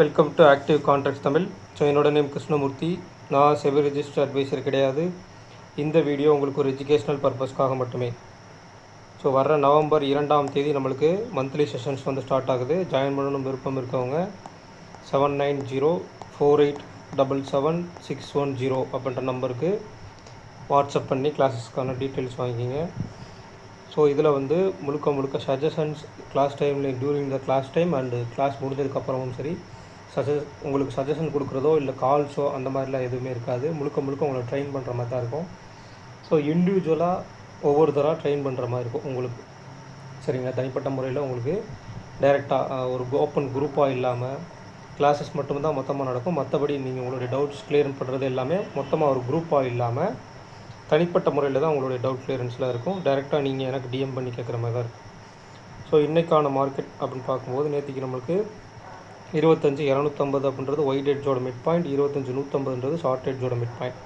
Welcome to active contracts Tamil. So என்னோட name Krishnamurthy. நான் SEBI register advisor கிடையாது. இந்த வீடியோ உங்களுக்கு ஒரு எஜுகேஷ்னல் பர்பஸ்க்காக மட்டுமே. ஸோ வர்ற நவம்பர் 2ஆம் தேதி நம்மளுக்கு மந்த்லி செஷன்ஸ் வந்து ஸ்டார்ட் ஆகுது. ஜாயின் பண்ணணும் விருப்பம் இருக்கவங்க 7904877610 அப்படின்ற நம்பருக்கு வாட்ஸ்அப் பண்ணி கிளாஸஸ்க்கான டீட்டெயில்ஸ் வாங்கிக்கிங்க. ஸோ இதில் வந்து முழுக்க சஜஷன்ஸ் கிளாஸ் டைமில் during the class time and class முடிஞ்சதுக்கப்புறமும் சரி உங்களுக்கு சஜஷன் கொடுக்குறதோ இல்லை கால்ஸோ அந்த மாதிரிலாம் எதுவுமே இருக்காது. முழுக்க உங்களை ட்ரெயின் பண்ணுற மாதிரி தான் இருக்கும். ஸோ இண்டிவிஜுவலாக ஒவ்வொருத்தராக ட்ரெயின் பண்ணுற மாதிரி இருக்கும் உங்களுக்கு. சரிங்களா? தனிப்பட்ட முறையில் உங்களுக்கு டைரெக்டாக ஒரு ஓப்பன் குரூப்பாக இல்லாமல் கிளாஸஸ் மட்டும்தான் மொத்தமாக நடக்கும். மற்றபடி நீங்கள் உங்களுடைய டவுட்ஸ் கிளியர் பண்ணுறது எல்லாமே மொத்தமாக ஒரு குரூப்பாக இல்லாமல் தனிப்பட்ட முறையில் தான் உங்களுடைய டவுட் கிளியரன்ஸ்லாம் இருக்கும். டைரெக்டாக நீங்கள் எனக்கு டிஎம் பண்ணி கேட்குற மாதிரி தான் இருக்கும். ஸோ இன்றைக்கான மார்க்கெட் அப்படின்னு பார்க்கும்போது நேற்றுக்கு நம்மளுக்கு 25,250 அப்படின்றது ஒயிட் எட்ஜோட மிட் பாயிண்ட், 25,150ன்றது ஷார்ட் எட்ஜோட மிட் பாயிண்ட்.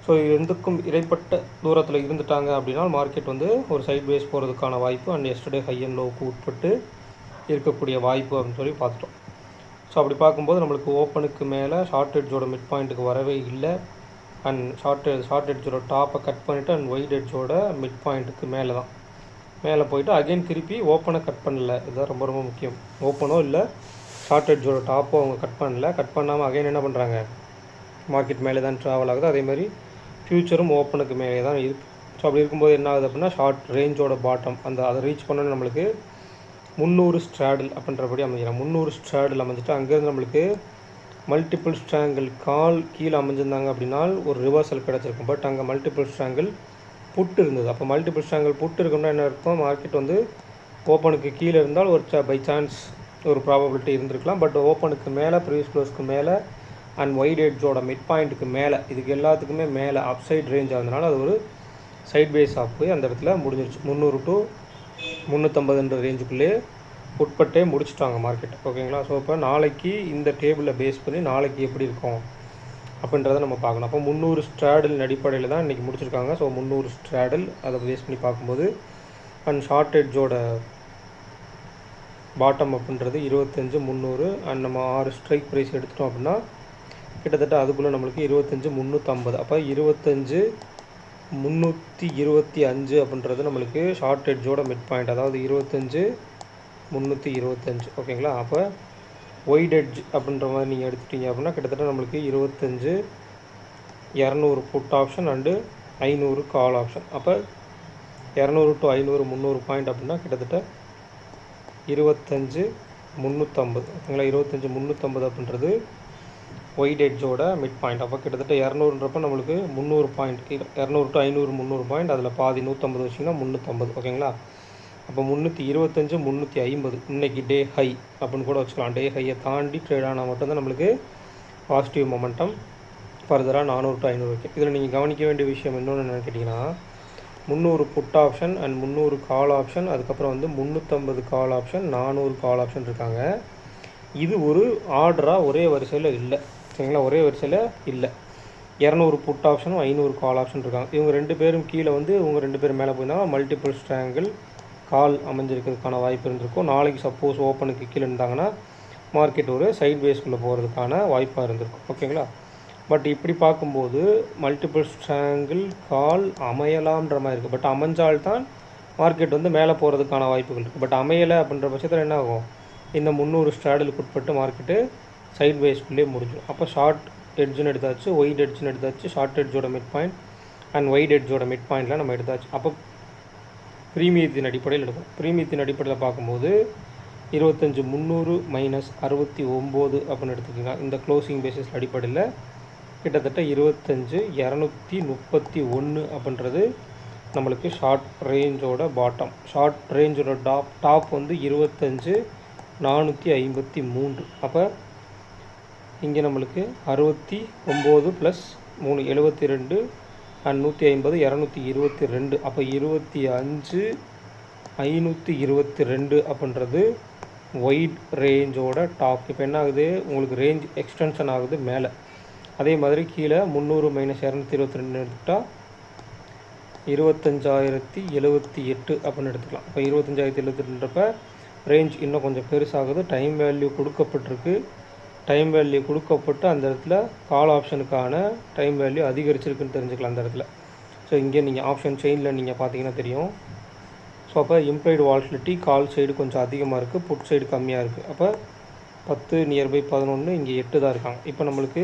ஸோ ரெண்டுக்கும் இடைப்பட்ட தூரத்தில் இருந்துட்டாங்க அப்படின்னா மார்க்கெட் வந்து ஒரு சைட் வேஸ் போகிறதுக்கான வாய்ப்பு அண்ட் எஸ்டர்டே ஹை அண்ட் லோவுக்கு உட்பட்டு இருக்கக்கூடிய வாய்ப்பு அப்படின்னு சொல்லி பார்த்துட்டோம். ஸோ அப்படி பார்க்கும்போது நம்மளுக்கு ஓப்பனுக்கு மேலே ஷார்ட் எட்ஜோட மிட் பாயிண்ட்டுக்கு வரவே இல்லை. அண்ட் ஷார்ட் எட்ஜோட டாப்பை கட் பண்ணிவிட்டு அண்ட் ஒயிட் எட்ஜோட மிட் பாயிண்ட்டுக்கு மேலே தான் மேலே போயிட்டு அகைன் திருப்பி ஓப்பனை கட் பண்ணல. இதுதான் ரொம்ப முக்கியம். ஓப்பனோ இல்லை ஷார்ட் எட்ஜோட டாப்போ அவங்க கட் பண்ணல. கட் பண்ணாமல் அகைன் என்ன பண்ணுறாங்க, மார்க்கெட் மேலே தான் ட்ராவல் ஆகுது. அதேமாதிரி ஃப்யூச்சரும் ஓப்பனுக்கு மேலே தான் இருக்குது. ஸோ அப்படி இருக்கும்போது என்ன ஆகுது அப்படின்னா ஷார்ட் ரேஞ்சோட பாட்டம் அதை ரீச் பண்ணணும் நம்மளுக்கு 300 ஸ்ட்ராடில் அப்படின்றபடி அமைஞ்சிடும். 300 ஸ்ட்ராடில் அமைஞ்சிட்டு அங்கேருந்து நம்மளுக்கு மல்டிபிள் ஸ்ட்ராங்கிள் கால் கீழே அமைஞ்சிருந்தாங்க அப்படின்னா ஒரு ரிவர்சல் கிடச்சிருக்கும். பட் அங்கே மல்டிபிள் ஸ்ட்ராங்கிள் புட்டு இருந்தது. அப்போ மல்டிபிள் ஸ்ட்ராங்கிள் புட்டு இருக்குன்னா என்ன இருக்கும், மார்க்கெட் வந்து ஓப்பனுக்கு கீழே இருந்தால் ஒரு பை சான்ஸ் ஒரு ப்ராபபிலிட்டி இருந்திருக்கலாம். பட் ஓப்பனுக்கு மேலே ப்ரீவியஸ் க்ளோஸ்க்கு மேலே அண்ட் ஒயிட் எட்ஜோட மிட் பாயிண்ட்டுக்கு மேலே இதுக்கு எல்லாத்துக்குமே மேலே அப் சைட் ரேஞ்ச் ஆகுதுனால அது ஒரு சைட் பேஸ் ஆஃப் போய் அந்த இடத்துல முடிஞ்சிருச்சு. 300 to 350 ரேஞ்சுக்குள்ளே உட்பட்டே முடிச்சுட்டாங்க மார்க்கெட். ஓகேங்களா? ஸோ இப்போ நாளைக்கு இந்த டேபிளில் பேஸ் பண்ணி நாளைக்கு எப்படி இருக்கும் அப்படின்றத நம்ம பார்க்கணும். அப்போ 300 ஸ்ட்ராடில் அடிப்படையில் தான் இன்றைக்கி முடிச்சிருக்காங்க. ஸோ 300 ஸ்ட்ராடில் அதை பேஸ் பண்ணி பார்க்கும்போது அண்ட் ஷார்ட் எட்ஜோட பாட்டம் அப்படின்றது 25,300 அண்ட் நம்ம 6 ஸ்ட்ரைக் ப்ரைஸ் எடுத்துட்டோம் அப்படின்னா கிட்டத்தட்ட அதுக்குள்ளே நம்மளுக்கு 25,350. அப்போ 25,325 அப்படின்றது நம்மளுக்கு ஷார்ட் எட்ஜோட மிட் பாயிண்ட், அதாவது 25,325. ஓகேங்களா? அப்போ ஒயிட் எட்ஜ் அப்படின்ற மாதிரி நீங்கள் எடுத்துட்டீங்க அப்படின்னா கிட்டத்தட்ட நம்மளுக்கு 25,200 put option and 500 call option. அப்போ 200 to 500 300 பாயிண்ட் அப்படின்னா கிட்டத்தட்ட 25,350. ஓகேங்களா? 25,350 அப்படின்றது ஒயிட் எட்ஜோட மிட் பாயிண்ட். அப்போ கிட்டத்தட்ட 200ன்றப்போ நம்மளுக்கு 300 பாயிண்ட், 200 to 500 300 பாயிண்ட், அதில் பாதி 150 வச்சிங்கன்னா 350. ஓகேங்களா? அப்போ 325 350 இன்றைக்கி டே ஹை அப்படின்னு கூட வச்சுக்கலாம். டே ஹையை தாண்டி ட்ரேட் ஆனால் மட்டும்தான் நம்மளுக்கு பாசிட்டிவ் மொமெண்டம் ஃபர்தராக 400 to 500 வைக்கும். இதில் நீங்கள் கவனிக்க வேண்டிய விஷயம் இன்னொன்று என்னென்னு கேட்டிங்கன்னா 300 put option and 300 call option, அதுக்கப்புறம் வந்து 350 கால் ஆப்ஷன், 400 கால் ஆப்ஷன் இருக்காங்க. இது ஒரு ஆர்டராக ஒரே வரிசையில் இல்லை. சரிங்களா? ஒரே வரிசையில் இல்லை. 200 புட் ஆப்ஷனும் 500 கால் ஆப்ஷன் இருக்காங்க. இவங்க 2 பேரும் கீழே வந்து இவங்க 2 பேரும் மேலே போயிருந்தாங்க. மல்டிபிள் ஸ்ட்ராங்கிள் கால் அமைஞ்சிருக்கிறதுக்கான வாய்ப்பு இருந்திருக்கும். நாளைக்கு சப்போஸ் ஓப்பனுக்கு கீழே இருந்தாங்கன்னா மார்க்கெட் ஒரு சைட் வேஸ்க்குள்ளே போகிறதுக்கான வாய்ப்பாக இருந்திருக்கும். ஓகேங்களா? பட் இப்படி பார்க்கும்போது மல்டிபிள் ஸ்ட்ராங்கிள் கால் அமையலாம்ன்ற மாதிரி இருக்குது. பட் அமைஞ்சால்தான் மார்க்கெட் வந்து மேலே போகிறதுக்கான வாய்ப்புகள் இருக்குது. பட் அமையலை அப்படின்ற பட்சத்தில் என்ன ஆகும், இந்த 300 ஸ்ட்ராடிலுக்கு உட்பட்டு மார்க்கெட்டு சைட் வேஸ்க்குள்ளே முடிஞ்சிடும். அப்போ ஷார்ட் எட்ஜுன்னு எடுத்தாச்சு, ஒயிட் எட்ஜுன்னு எடுத்தாச்சு, ஷார்ட் எட்ஜோட மிட் பாயிண்ட் அண்ட் ஒயிட் எட்ஜோட மிட் பாயிண்ட்டில் நம்ம எடுத்தாச்சு. அப்போ ப்ரீமியத்தின் அடிப்படையில் எடுக்கும். ப்ரீமியத்தின் அடிப்படையில் பார்க்கும்போது 25,300 மைனஸ் 69 அப்படின்னு எடுத்துக்கிங்க. இந்த க்ளோசிங் பேசிஸ் அடிப்படையில் கிட்டத்தட்ட 25,231 அப்படின்றது நம்மளுக்கு ஷார்ட் ரேஞ்சோட பாட்டம். ஷார்ட் ரேஞ்சோட டாப் வந்து 25,453. அப்போ இங்கே நம்மளுக்கு 69 + 3 72 அண்ட் 150 222. அப்போ 25,522 அப்படின்றது ஒயிட் ரேஞ்சோட டாப். இப்போ என்ன ஆகுது, உங்களுக்கு ரேஞ்ச் எக்ஸ்டென்ஷன் ஆகுது மேலே. அதே மாதிரி கீழே 300 மைனஸ் 222 எடுத்துக்கிட்டால் 25,078 அப்படின்னு எடுத்துக்கலாம். இப்போ 25,078ன்றப்ப ரேஞ்ச் இன்னும் கொஞ்சம் பெருசாகுது. டைம் வேல்யூ கொடுக்கப்பட்டிருக்கு. டைம் வேல்யூ கொடுக்கப்பட்டு அந்த இடத்துல கால் ஆப்ஷனுக்கான டைம் வேல்யூ அதிகரிச்சிருக்குன்னு தெரிஞ்சுக்கலாம் அந்த இடத்துல. ஸோ இங்கே நீங்கள் ஆப்ஷன் செயினில் நீங்கள் பார்த்தீங்கன்னா தெரியும். ஸோ அப்போ இம்ப்ளைடு வாலட்டிலிட்டி கால் சைடு கொஞ்சம் அதிகமாக இருக்குது, புட் சைடு கம்மியாக இருக்குது. அப்போ 10 நியர்பை 11, இங்கே 8 தான் இருக்காங்க. இப்போ நம்மளுக்கு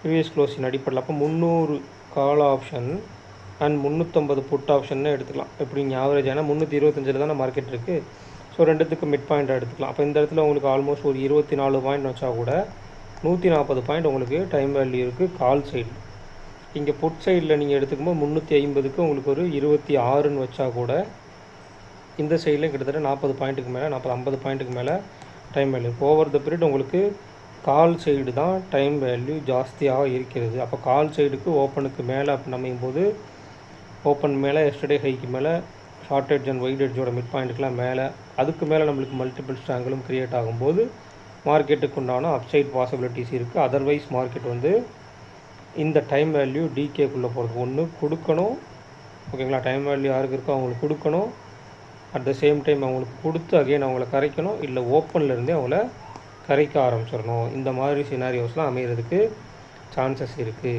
ப்ரீவியஸ் க்ளோஸின் அடிப்படையில் அப்போ 300 கால் ஆப்ஷன் அண்ட் 350 புட் ஆப்ஷன்னு எடுத்துக்கலாம். எப்படி இங்கே ஆவரேஜ் ஆனால் 325 தானே மார்க்கெட் இருக்குது. ஸோ ரெண்டுத்துக்கு மிட் பாயிண்ட் எடுத்துக்கலாம். அப்போ இந்த இடத்துல உங்களுக்கு ஆல்மோஸ்ட் ஒரு 24 பாயிண்ட் வச்சா கூட 140 பாயிண்ட் உங்களுக்கு டைம் வேல்யூ இருக்குது கால் சைடு. இங்கே புட் சைடில் நீங்கள் எடுத்துக்கும்போது 350க்கு உங்களுக்கு ஒரு 26ன்னு வச்சா கூட இந்த சைடில் கிட்டத்தட்ட 40 பாயிண்ட்டுக்கு மேலே 50 பாயிண்ட்டுக்கு மேலே time value. Over the period உங்களுக்கு கால் சைடு தான் டைம் வேல்யூ ஜாஸ்தியாக இருக்கிறது. அப்போ கால் சைடுக்கு ஓப்பனுக்கு மேலே அப்படி அமையும் போது ஓப்பன் மேலே எஸ்டர்டே ஹைக்கு மேலே ஷார்ட் எட்ஜ் அண்ட் வைட் எட்ஜோட மிட் பாயிண்ட்டுக்கெலாம் மேலே அதுக்கு மேலே நம்மளுக்கு மல்டிபிள் ஸ்ட்ராங்கிளும் க்ரியேட் ஆகும்போது மார்க்கெட்டுக்கு உண்டான அப்சைட் பாசிபிலிட்டிஸ் இருக்குது. அதர்வைஸ் மார்க்கெட் வந்து இந்த டைம் வேல்யூ டிகேக்குள்ளே போகிறதுக்கு ஒன்று கொடுக்கணும். ஓகேங்களா, டைம் வேல்யூ யாருக்கு இருக்கோ அவங்களுக்கு கொடுக்கணும். அட் த சேம் டைம் அவங்களுக்கு கொடுத்து அகைன் அவங்கள கரைக்கணும், இல்லை ஓப்பன்லேருந்தே அவங்கள கரைக்க ஆரம்பிச்சிடணும். இந்த மாதிரி சினாரியோஸ்லாம் அமைகிறதுக்கு சான்சஸ் இருக்குது.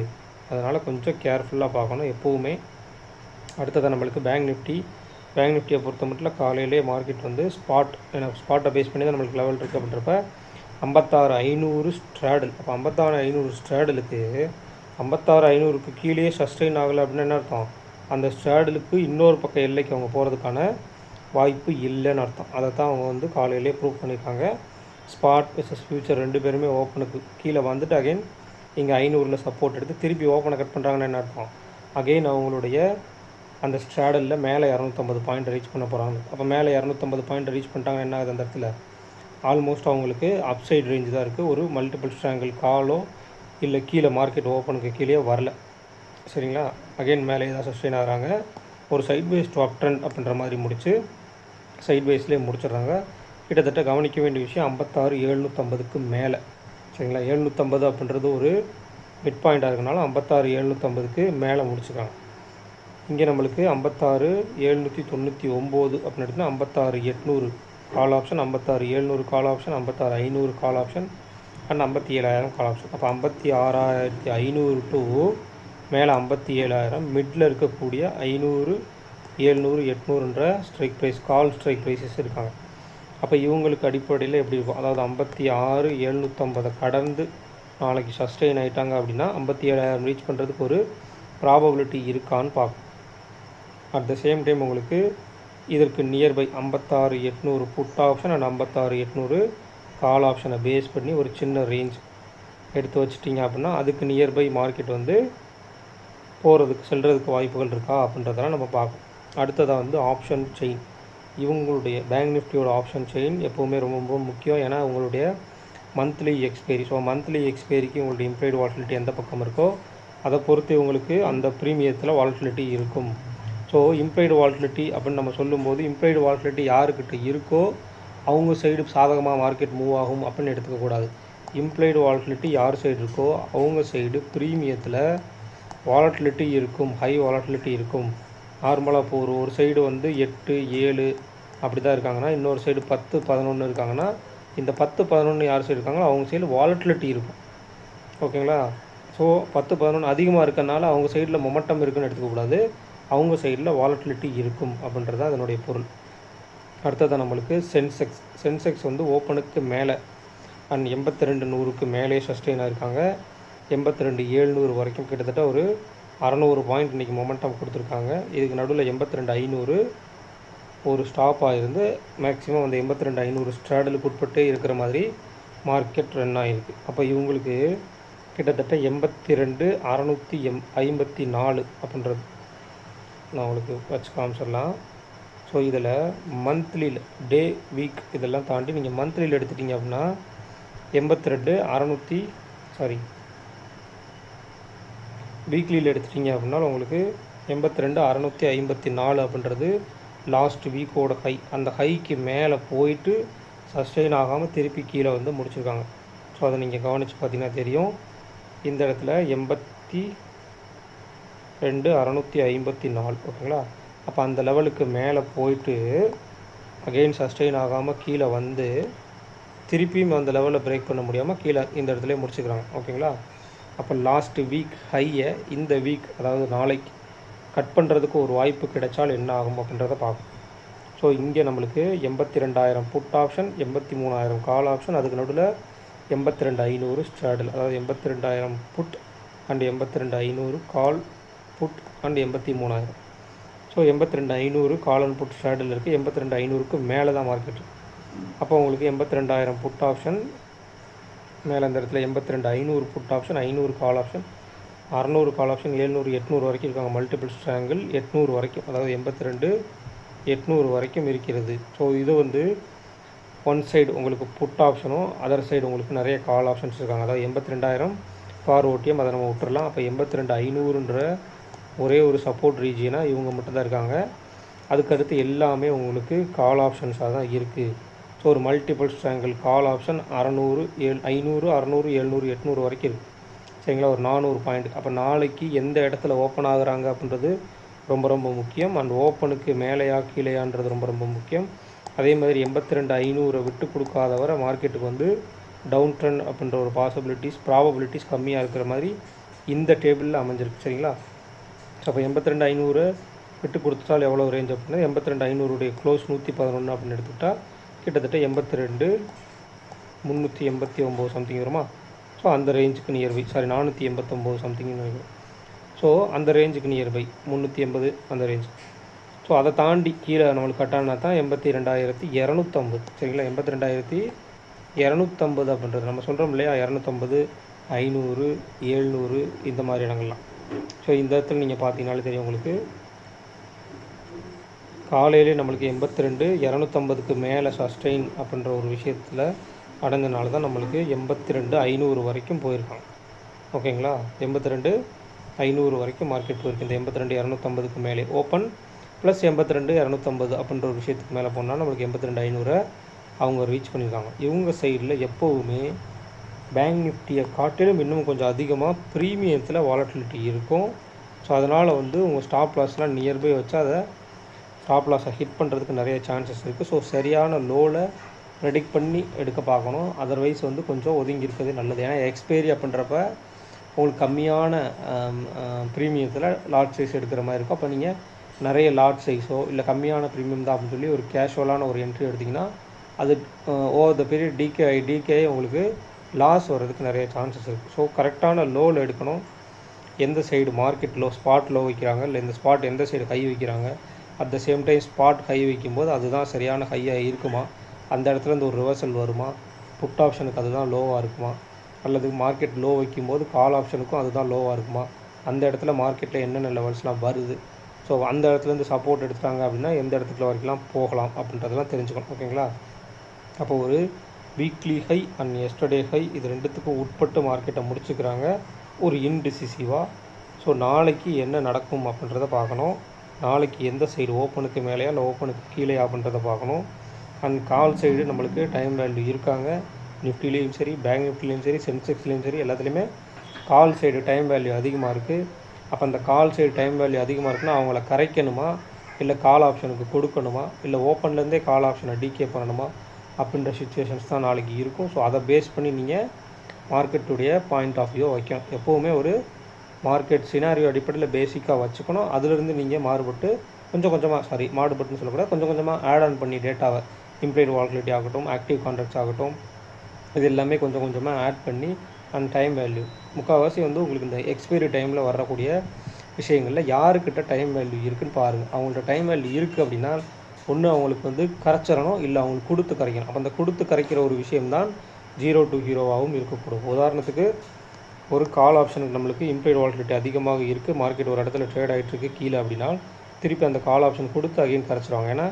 அதனால் கொஞ்சம் கேர்ஃபுல்லாக பார்க்கணும் எப்போவுமே. அடுத்தது நம்மளுக்கு பேங்க் நிஃப்டியை பொறுத்த மட்டும் காலையிலே மார்க்கெட் வந்து ஸ்பாட்டை பேஸ் பண்ணி தான் நம்மளுக்கு லெவல் இருக்குது. அப்படின்றப்ப 56,500 ஸ்ட்ராடல். அப்போ 56,500 ஸ்ட்ராடலுக்கு 56,500க்கு கீழே சஸ்டெயின் ஆகலை அப்படின்னு என்ன அர்த்தம்? அந்த ஸ்ட்ராடலுக்கு இன்னொரு பக்கம் எல்லைக்கு அவங்க போகிறதுக்கான வாய்ப்பு இல்லைன்னு அர்த்தம். அதை தான் அவங்க வந்து காலையிலே ப்ரூவ் பண்ணியிருக்காங்க. ஸ்பாட் வெர்சஸ் ஃபியூச்சர் ரெண்டு பேருமே ஓப்பனுக்கு கீழே வந்துட்டு அகைன் இங்கே 500ல் சப்போர்ட் எடுத்து திருப்பி ஓப்பனை கட் பண்ணுறாங்கன்னு என்ன அர்த்தம்? அகெயின் அவங்களுடைய அந்த ஸ்ட்ராடலில் மேலே 250 பாயிண்ட் ரீச் பண்ண போகிறாங்க. அப்போ மேலே 250 பாயிண்ட் ரீச் பண்ணிட்டாங்கன்னா என்ன ஆகுது? அந்த இடத்துல ஆல்மோஸ்ட் அவங்களுக்கு அப்சைட் ரேஞ்சு தான் இருக்குது. ஒரு மல்டிபிள் ஸ்ட்ராங்கிள் காலோ இல்லை கீழே மார்க்கெட் ஓப்பனுக்கு கீழே வரல. சரிங்களா, அகெயின் மேலே தான் சஸ்டெயின் ஆகிறாங்க. ஒரு சைட் பேஸ் டாப் ட்ரெண்ட் அப்படின்ற மாதிரி முடித்து சைட் பேஸ்லேயே முடிச்சிடுறாங்க. கிட்டத்தட்ட கவனிக்க வேண்டிய விஷயம் 56,750க்கு மேலே. சரிங்களா, 750 அப்படின்றது ஒரு மிட் பாயிண்டாக இருக்கனால 56,750க்கு மேலே முடிச்சுக்காங்க. இங்கே நம்மளுக்கு 56,799 அப்படின்னு எடுத்துனா 56,800 call option, 56,700 call option, 56,500 call option and 57,000 call option. அப்போ 56,500 டு மேலே 57,000 மிடில் இருக்கக்கூடிய 500, 700, 800ன்ற ஸ்ட்ரைக் ப்ரைஸ் கால் ஸ்ட்ரைக் ப்ரைஸஸ் இருக்காங்க. அப்போ இவங்களுக்கு அடிப்படையில் எப்படி இருக்கும்? அதாவது 56,750 கடந்து நாளைக்கு சஸ்டெயின் ஆகிட்டாங்க அப்படின்னா 57,000 ரீச் பண்ணுறதுக்கு ஒரு ப்ராபபிலிட்டி இருக்கான்னு பார்க்கும். அட் த சேம் டைம் உங்களுக்கு இதற்கு நியர்பை 56,800 புட் ஆப்ஷன் அண்ட் 56,800 கால் ஆப்ஷனை பேஸ் பண்ணி ஒரு சின்ன ரேஞ்ச் எடுத்து வச்சிட்டிங்க அப்படின்னா அதுக்கு நியர்பை மார்க்கெட் வந்து செல்றதுக்கு வாய்ப்புகள் இருக்கா அப்படின்றதெல்லாம் நம்ம பார்க்கணும். அடுத்ததாக வந்து ஆப்ஷன் செயின். இவங்களுடைய பேங்க் நிஃப்டியோட ஆப்ஷன் செயின் எப்போவுமே ரொம்ப ரொம்ப முக்கியம். ஏன்னா உங்களுடைய மந்த்லி எக்ஸ்பைரி, ஸோ மந்த்லி எக்ஸ்பைரிக்கு உங்களுடைய இம்ப்ளைடு வாலட்டிலிட்டி எந்த பக்கம் இருக்கோ அதை பொறுத்து உங்களுக்கு அந்த ப்ரீமியத்தில் வாலட்டிலிட்டி இருக்கும். ஸோ இம்ப்ளைடு வாலட்டிலிட்டி அப்படின்னு நம்ம சொல்லும்போது இம்ப்ளைடு வாலட்டிலிட்டி யாருக்கிட்ட இருக்கோ அவங்க சைடு சாதகமாக மார்க்கெட் மூவ் ஆகும் அப்படின்னு எடுத்துக்கக்கூடாது. இம்ப்ளைடு வாலட்டிலிட்டி யார் சைடு இருக்கோ அவங்க சைடு ப்ரீமியத்தில் வாலட்டிலிட்டி இருக்கும், ஹை வாலட்டிலிட்டி இருக்கும். நார்மலாக இப்போ ஒரு சைடு வந்து 8, 7 அப்படி தான் இருக்காங்கன்னா இன்னொரு சைடு 10, 11 இருக்காங்கன்னா இந்த 10, 11 யார் சைடு இருக்காங்களோ அவங்க சைடு வாலட்டிலிட்டி இருக்கும். ஓகேங்களா, ஸோ 10, 11 அதிகமாக இருக்கனால அவங்க சைடில் மொமெண்டம் இருக்குன்னு எடுத்துக்கக்கூடாது, அவங்க சைடில் வாலட்டிலிட்டி இருக்கும் அப்படின்றது அதனுடைய பொருள். அடுத்தது நம்மளுக்கு சென்செக்ஸ் வந்து ஓப்பனுக்கு மேலே அண்ட் 82,100க்கு மேலே சஸ்டெயின் ஆகிருக்காங்க. 82,700 வரைக்கும் கிட்டத்தட்ட ஒரு 600 பாயிண்ட் இன்றைக்கி மொமெண்டம் கொடுத்துருக்காங்க. இதுக்கு நடுவில் 82,500 ஒரு ஸ்டாப் ஆகிருந்து மேக்ஸிமம் அந்த 82,500 ஸ்ட்ராடலுக்கு உட்பட்டே இருக்கிற மாதிரி மார்க்கெட் ரன் ஆகிருக்கு. அப்போ இவங்களுக்கு கிட்டத்தட்ட 82,654 அப்படின்றது நான் உங்களுக்கு வச்சு காமிச்சிடலாம். ஸோ இதில் மந்த்லியில் டே வீக் இதெல்லாம் தாண்டி நீங்கள் மந்த்லியில் எடுத்துட்டிங்க அப்படின்னா 82,600 வீக்லியில் எடுத்துட்டிங்க அப்படின்னா உங்களுக்கு 82,654 அப்படின்றது லாஸ்ட் வீக்கோட ஹை. அந்த ஹைக்கு மேலே போயிட்டு சஸ்டெயின் ஆகாமல் திருப்பி கீழே வந்து முடிச்சிருக்காங்க. ஸோ அதை நீங்கள் கவனித்து பார்த்தீங்கன்னா தெரியும். இந்த இடத்துல 82,654 ஓகேங்களா. அப்போ அந்த லெவலுக்கு மேலே போயிட்டு அகெயின் சஸ்டெயின் ஆகாமல் கீழே வந்து திருப்பியும் அந்த லெவலில் பிரேக் பண்ண முடியாமல் கீழே இந்த இடத்துல முடிச்சுக்கிறாங்க. ஓகேங்களா? அப்போ லாஸ்ட்டு வீக் ஹையை இந்த வீக், அதாவது நாளைக்கு கட் பண்ணுறதுக்கு ஒரு வாய்ப்பு கிடைச்சால் என்ன ஆகும் அப்படின்றத பார்க்கணும். ஸோ இங்கே நம்மளுக்கு 82,000 புட் ஆப்ஷன், 83,000 கால் ஆப்ஷன், அதுக்கு நடுவில் 82,500 ஸ்ட்ராடல், அதாவது 82,000 put and 82,500 call put and 83,000. So 82,500 call and put straddle இருக்குது. 82,500க்கு மேலே தான் மார்க்கெட். அப்போ உங்களுக்கு 82,000 புட் ஆப்ஷன் மேலே இந்த இடத்துல 82,500 put option, 500 call option, 600 call option, 700, 800 வரைக்கும் இருக்காங்க. மல்டிபிள் ஸ்ட்ராங்கிள் 800 வரைக்கும், அதாவது 82,800 வரைக்கும் இருக்கிறது. ஸோ இது வந்து ஒன் சைடு உங்களுக்கு புட் ஆப்ஷனும், அதர் சைடு உங்களுக்கு நிறைய கால் ஆப்ஷன்ஸ் இருக்காங்க. அதாவது 82,000 ஃபார் ஓடிஎம், அதை நம்ம விட்டுறலாம். அப்போ 82,500ன்ற ஒரே ஒரு சப்போர்ட் ரீஜியனாக இவங்க மட்டும்தான் இருக்காங்க. அதுக்கடுத்து எல்லாமே உங்களுக்கு கால் ஆப்ஷன்ஸாக தான் இருக்குது. ஸோ ஒரு மல்டிபிள் ஸ்ட்ராங்கிள் கால் ஆப்ஷன் 600, 500, 600, 700, 800 வரைக்கும் இருக்குது. சரிங்களா? ஒரு 400 பாயிண்ட். அப்போ நாளைக்கு எந்த இடத்துல ஓப்பன் ஆகுறாங்க அப்படின்றது ரொம்ப ரொம்ப முக்கியம். அண்ட் ஓப்பனுக்கு மேலேயா கீழேயான்றது ரொம்ப ரொம்ப முக்கியம். அதே மாதிரி 82,500 விட்டு கொடுக்காத வரை மார்க்கெட்டுக்கு வந்து டவுன் ட்ரெண்ட் அப்படின்ற ஒரு ப்ராபபிலிட்டிஸ் கம்மியாக இருக்கிற மாதிரி இந்த டேபிளில் அமைஞ்சிருக்கு. சரிங்களா? அப்போ 82,500 விட்டு கொடுத்தால் எவ்வளோ ரேஞ்ச் அப்படின்னா 82,500 க்ளோஸ் 111 அப்படின்னு எடுத்துக்கிட்டால் கிட்டத்தட்ட 82,389 சம்திங் வருமா? ஸோ அந்த ரேஞ்சுக்கு நியர்பை, 489 சம்திங் வரும். ஸோ அந்த ரேஞ்சுக்கு நியர்பை 380 அந்த ரேஞ்ச். ஸோ அதை தாண்டி கீழே நம்மளுக்கு கட்டானா தான் 82,250. சரிங்களா? 82,250 அப்படின்றது நம்ம சொல்கிறோம் இல்லையா, 250, 500, 700 இந்த மாதிரி இடங்கள்லாம். ஸோ இந்த இடத்துல நீங்கள் பார்த்தீங்கனாலே தெரியும் உங்களுக்கு, காலையிலே நம்மளுக்கு 82,250க்கு மேலே சஸ்டெயின் அப்படின்ற ஒரு விஷயத்தில் அடைஞ்சனால தான் நம்மளுக்கு 82,500 வரைக்கும் போயிருக்காங்க. ஓகேங்களா? 82,500 வரைக்கும் மார்க்கெட் போயிருக்கு. இந்த 82,250க்கு மேலே ஓப்பன் ப்ளஸ் 82,250 அப்படின்ற ஒரு விஷயத்துக்கு மேலே போனால் நம்மளுக்கு 82,500 அவங்க ரீச் பண்ணியிருக்காங்க. இவங்க சைடில் எப்போவுமே பேங்க் நிஃப்டியை காட்டிலும் இன்னும் கொஞ்சம் அதிகமாக ப்ரீமியத்தில் வாலட்டிலிட்டி இருக்கும். ஸோ அதனால் வந்து உங்கள் ஸ்டாப் லாஸ்லாம் நியர்பை வச்சு அதை ஸ்டாப் லாஸை ஹிட் பண்ணுறதுக்கு நிறைய சான்சஸ் இருக்குது. ஸோ சரியான லோவில் ப்ரெடிக்ட் பண்ணி எடுக்க பார்க்கணும். அதர்வைஸ் வந்து கொஞ்சம் ஒதுங்கி இருக்கிறது நல்லது. ஏன்னா எக்ஸ்பைரி அப்படின்றப்ப உங்களுக்கு கம்மியான ப்ரீமியத்தில் லாட் சைஸ் எடுக்கிற மாதிரி இருக்கும். அப்போ நீங்கள் நிறைய லாட் சைஸோ இல்லை கம்மியான ப்ரீமியம் தான் அப்படின்னு சொல்லி ஒரு கேஷுவலான ஒரு என்ட்ரி எடுத்திங்கன்னா அது ஓவர் த பீரியட் டிகே உங்களுக்கு லாஸ் வர்றதுக்கு நிறைய சான்சஸ் இருக்குது. ஸோ கரெக்டான லோவில் எடுக்கணும். எந்த side market low, spot low வைக்கிறாங்க, இல்லை இந்த ஸ்பாட் எந்த சைடு ஹை வைக்கிறாங்க, at the same time spot high வைக்கும்போது அதுதான் சரியான ஹையாக இருக்குமா, அந்த இடத்துல இருந்து ஒரு ரிவர்சல் வருமா, புட் ஆப்ஷனுக்கு அதுதான் லோவாக இருக்குமா, அல்லது மார்க்கெட் லோ வைக்கும்போது கால் ஆப்ஷனுக்கும் அதுதான் லோவாக இருக்குமா, அந்த இடத்துல மார்க்கெட்டில் என்னென்ன லெவல்ஸ்லாம் வருது, ஸோ அந்த இடத்துலேருந்து சப்போர்ட் எடுத்துட்டாங்க அப்படின்னா எந்த இடத்துக்கு வரைக்கும்லாம் போகலாம் அப்படின்றதெல்லாம் தெரிஞ்சுக்கணும். ஓகேங்களா? அப்போ ஒரு weekly high and yesterday high இது ரெண்டுத்துக்கும் உட்பட்டு மார்க்கெட்டை முடிச்சுக்கிறாங்க ஒரு இன்டிசிசிவாக. ஸோ நாளைக்கு என்ன நடக்கும் அப்படின்றத பார்க்கணும். நாளைக்கு எந்த சைடு ஓப்பனுக்கு மேலேயா இல்லை ஓப்பனுக்கு கீழே அப்படின்றத பார்க்கணும். அண்ட் கால் சைடு நம்மளுக்கு டைம் வேல்யூ இருக்காங்க. நிஃப்டிலையும் சரி, பேங்க் நிஃப்டிலையும் சரி, சென்செக்ஸ்லேயும் சரி, எல்லாத்துலேயுமே கால் சைடு டைம் வேல்யூ அதிகமாக இருக்குது. அப்போ அந்த கால் சைடு டைம் வேல்யூ அதிகமாக இருக்குன்னா அவங்கள கரைக்கணுமா, இல்லை கால் ஆப்ஷனுக்கு கொடுக்கணுமா, இல்லை ஓப்பன்லேருந்தே கால் ஆப்ஷனை டிகே பண்ணணுமா அப்படின்ற சுச்சுவேஷன்ஸ் தான் நாளைக்கு இருக்கும். ஸோ அதை பேஸ் பண்ணி நீங்கள் மார்க்கெட்டுடைய பாயிண்ட் ஆஃப் வியூ வைக்கணும். எப்போவுமே ஒரு மார்க்கெட் சினாரியோ அடிப்படையில் பேசிக்காக வச்சுக்கணும். அதிலிருந்து நீங்கள் மாறுபட்டுன்னு சொல்லக்கூடாது, கொஞ்சம் கொஞ்சமாக ஆட் ஆன் பண்ணி டேட்டாவை இம்ப்ளைடு வாலட்டிலிட்டி ஆகட்டும், ஆக்டிவ் கான்ட்ராக்ட்ஸ் ஆகட்டும், இது எல்லாமே கொஞ்சம் கொஞ்சமாக ஆட் பண்ணி அண்ட் டைம் வேல்யூ முக்கால்வாசி வந்து உங்களுக்கு இந்த எக்ஸ்பைரி டைமில் வரக்கூடிய விஷயங்களில் யாருக்கிட்ட டைம் வேல்யூ இருக்குதுன்னு பாருங்கள். அவங்கள்ட்ட டைம் வேல்யூ இருக்குது அப்படின்னா ஒன்று அவங்களுக்கு வந்து கரைச்சிடணும், இல்லை அவங்களுக்கு கொடுத்து கரைக்கணும். அப்போ அந்த கொடுத்து கரைக்கிற ஒரு விஷயம்தான் 0 to ஹீரோவாகவும் இருக்கக்கூடும். உதாரணத்துக்கு ஒரு கால் ஆப்ஷனுக்கு நம்மளுக்கு இம்ப்ளைடு வாலட்டிலிட்டி அதிகமாக இருக்குது, மார்க்கெட் ஒரு இடத்துல ட்ரேட் ஆகிட்டுருக்கு கீழே அப்படின்னா திருப்பி அந்த கால் ஆப்ஷன் கொடுத்து அகைன் கரைச்சிடுவாங்க. ஏன்னா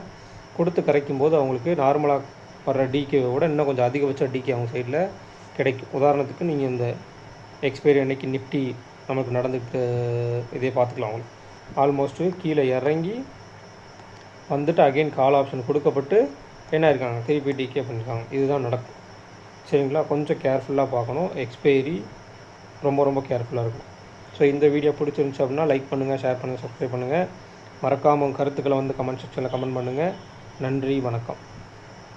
கொடுத்து கரைக்கும் போது அவங்களுக்கு நார்மலாக வர்ற டிகேவை விட இன்னும் கொஞ்சம் அதிகபட்ச டிகே அவங்க சைடில் கிடைக்கும். உதாரணத்துக்கு நீங்கள் இந்த எக்ஸ்பைரி அன்னைக்கு நிஃப்டி நமக்கு நடந்துக்கிட்டு இதே பார்த்துக்கலாம். அவங்களுக்கு ஆல்மோஸ்ட்டு கீழே இறங்கி வந்துட்டு அகைன் கால் ஆப்ஷன் கொடுக்கப்பட்டு என்ன இருக்காங்க, திருப்பி டிகே பண்ணியிருக்காங்க. இதுதான் நடக்கும். சரிங்களா? கொஞ்சம் கேர்ஃபுல்லாக பார்க்கணும். எக்ஸ்பைரி ரொம்ப ரொம்ப கேர்ஃபுல்லாக இருக்கும். ஸோ இந்த வீடியோ பிடிச்சிருந்துச்சு அப்படின்னா லைக் பண்ணுங்கள், ஷேர் பண்ணுங்கள், சப்ஸ்கிரைப் பண்ணுங்கள். மறக்காமல் உங்கள் கருத்துக்களை வந்து கமெண்ட் செக்ஷனில் கமெண்ட் பண்ணுங்கள். நன்றி, வணக்கம்.